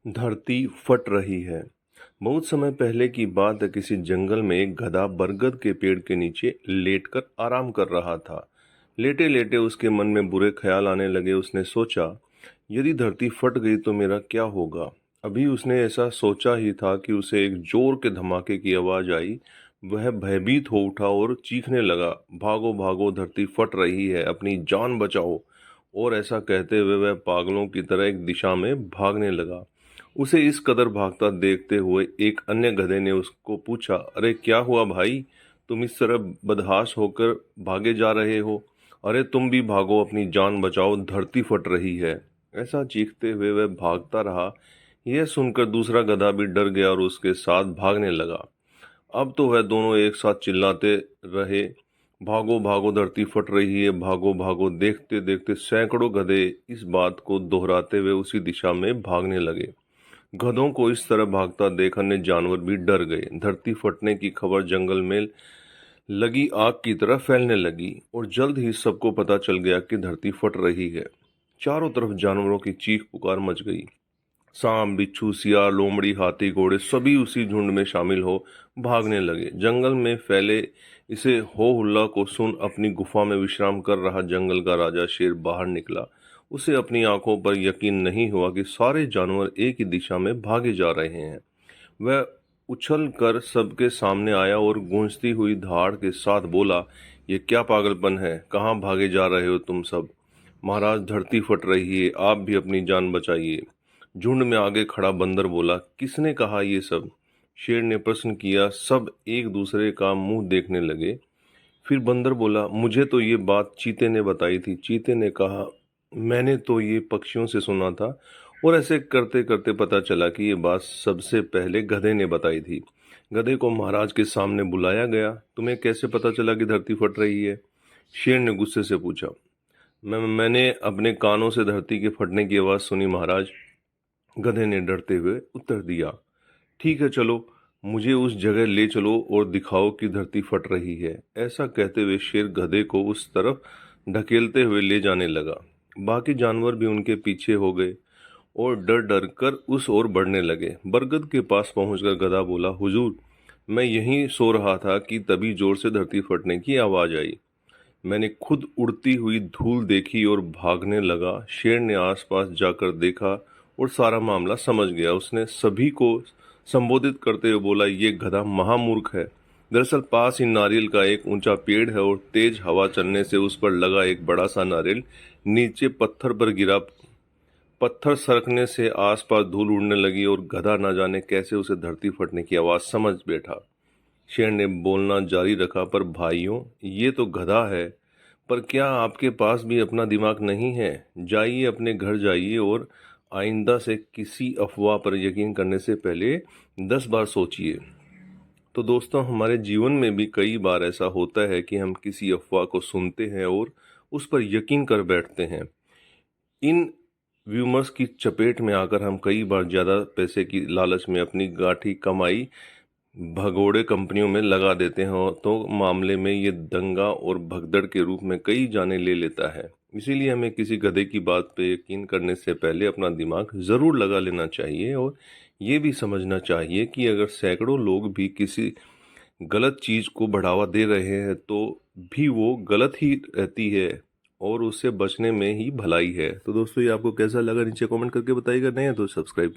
धरती फट रही है। बहुत समय पहले की बात है। किसी जंगल में एक गधा बरगद के पेड़ के नीचे लेटकर आराम कर रहा था। लेटे लेटे उसके मन में बुरे ख्याल आने लगे। उसने सोचा, यदि धरती फट गई तो मेरा क्या होगा। अभी उसने ऐसा सोचा ही था कि उसे एक जोर के धमाके की आवाज आई। वह भयभीत हो उठा और चीखने लगा, भागो भागो, धरती फट रही है, अपनी जान बचाओ। और ऐसा कहते हुए वह पागलों की तरह एक दिशा में भागने लगा। उसे इस कदर भागता देखते हुए एक अन्य गधे ने उसको पूछा, अरे क्या हुआ भाई, तुम इस तरह बदहाश होकर भागे जा रहे हो। अरे तुम भी भागो, अपनी जान बचाओ, धरती फट रही है। ऐसा चीखते हुए वह भागता रहा। यह सुनकर दूसरा गधा भी डर गया और उसके साथ भागने लगा। अब तो वह दोनों एक साथ चिल्लाते रहे, भागो भागो, धरती फट रही है, भागो भागो। देखते देखते सैकड़ों गधे इस बात को दोहराते हुए उसी दिशा में भागने लगे। गधों को इस तरह भागता देख अन्य जानवर भी डर गए। धरती फटने की खबर जंगल में लगी आग की तरह फैलने लगी और जल्द ही सबको पता चल गया कि धरती फट रही है। चारों तरफ जानवरों की चीख पुकार मच गई। सांप, बिच्छू, सियार, लोमड़ी, हाथी, घोड़े सभी उसी झुंड में शामिल हो भागने लगे। जंगल में फैले इसे हो हुल्ला को सुन अपनी गुफा में विश्राम कर रहा जंगल का राजा शेर बाहर निकला। उसे अपनी आंखों पर यकीन नहीं हुआ कि सारे जानवर एक ही दिशा में भागे जा रहे हैं। वह उछल कर सबके सामने आया और गूंजती हुई धाड़ के साथ बोला, ये क्या पागलपन है, कहाँ भागे जा रहे हो तुम सब। महाराज, धरती फट रही है, आप भी अपनी जान बचाइए। झुंड में आगे खड़ा बंदर बोला, किसने कहा ये सब। शेर ने प्रश्न किया। सब एक दूसरे का मुंह देखने लगे। फिर बंदर बोला, मुझे तो ये बात चीते ने बताई थी। चीते ने कहा, मैंने तो ये पक्षियों से सुना था। और ऐसे करते करते पता चला कि ये बात सबसे पहले गधे ने बताई थी। गधे को महाराज के सामने बुलाया गया। तुम्हें कैसे पता चला कि धरती फट रही है। शेर ने गुस्से से पूछा। मैंने अपने कानों से धरती के फटने की आवाज़ सुनी महाराज, गधे ने डरते हुए उत्तर दिया। ठीक है, चलो, मुझे उस जगह ले चलो और दिखाओ कि धरती फट रही है। ऐसा कहते हुए शेर गधे को उस तरफ ढकेलते हुए ले जाने लगा। बाकी जानवर भी उनके पीछे हो गए और डर डर कर उस ओर बढ़ने लगे। बरगद के पास पहुंचकर गधा बोला, हुजूर, मैं यहीं सो रहा था कि तभी जोर से धरती फटने की आवाज आई। मैंने खुद उड़ती हुई धूल देखी और भागने लगा। शेर ने आसपास जाकर देखा और सारा मामला समझ गया। उसने सभी को संबोधित करते हुए बोला, ये गधा महामूर्ख है। दरअसल पास ही नारियल का एक ऊंचा पेड़ है और तेज हवा चलने से उस पर लगा एक बड़ा सा नारियल नीचे पत्थर पर गिरा। पत्थर सरकने से आसपास धूल उड़ने लगी और गधा न जाने कैसे उसे धरती फटने की आवाज समझ बैठा। शेर ने बोलना जारी रखा, पर भाइयों, ये तो गधा है, पर क्या आपके पास भी अपना दिमाग नहीं है। जाइए, अपने घर जाइए और आइंदा से किसी अफवाह पर यकीन करने से पहले 10 बार सोचिए। तो दोस्तों, हमारे जीवन में भी कई बार ऐसा होता है कि हम किसी अफवाह को सुनते हैं और उस पर यकीन कर बैठते हैं। इन व्यूमर्स की चपेट में आकर हम कई बार ज़्यादा पैसे की लालच में अपनी गाठी कमाई भगोड़े कंपनियों में लगा देते हैं, तो मामले में ये दंगा और भगदड़ के रूप में कई जाने ले लेता है। इसीलिए हमें किसी गधे की बात पे यकीन करने से पहले अपना दिमाग ज़रूर लगा लेना चाहिए और ये भी समझना चाहिए कि अगर सैकड़ों लोग भी किसी गलत चीज़ को बढ़ावा दे रहे हैं तो भी वो गलत ही रहती है और उससे बचने में ही भलाई है। तो दोस्तों, ये आपको कैसा लगा नीचे कमेंट करके बताइएगा। नहीं है तो सब्सक्राइब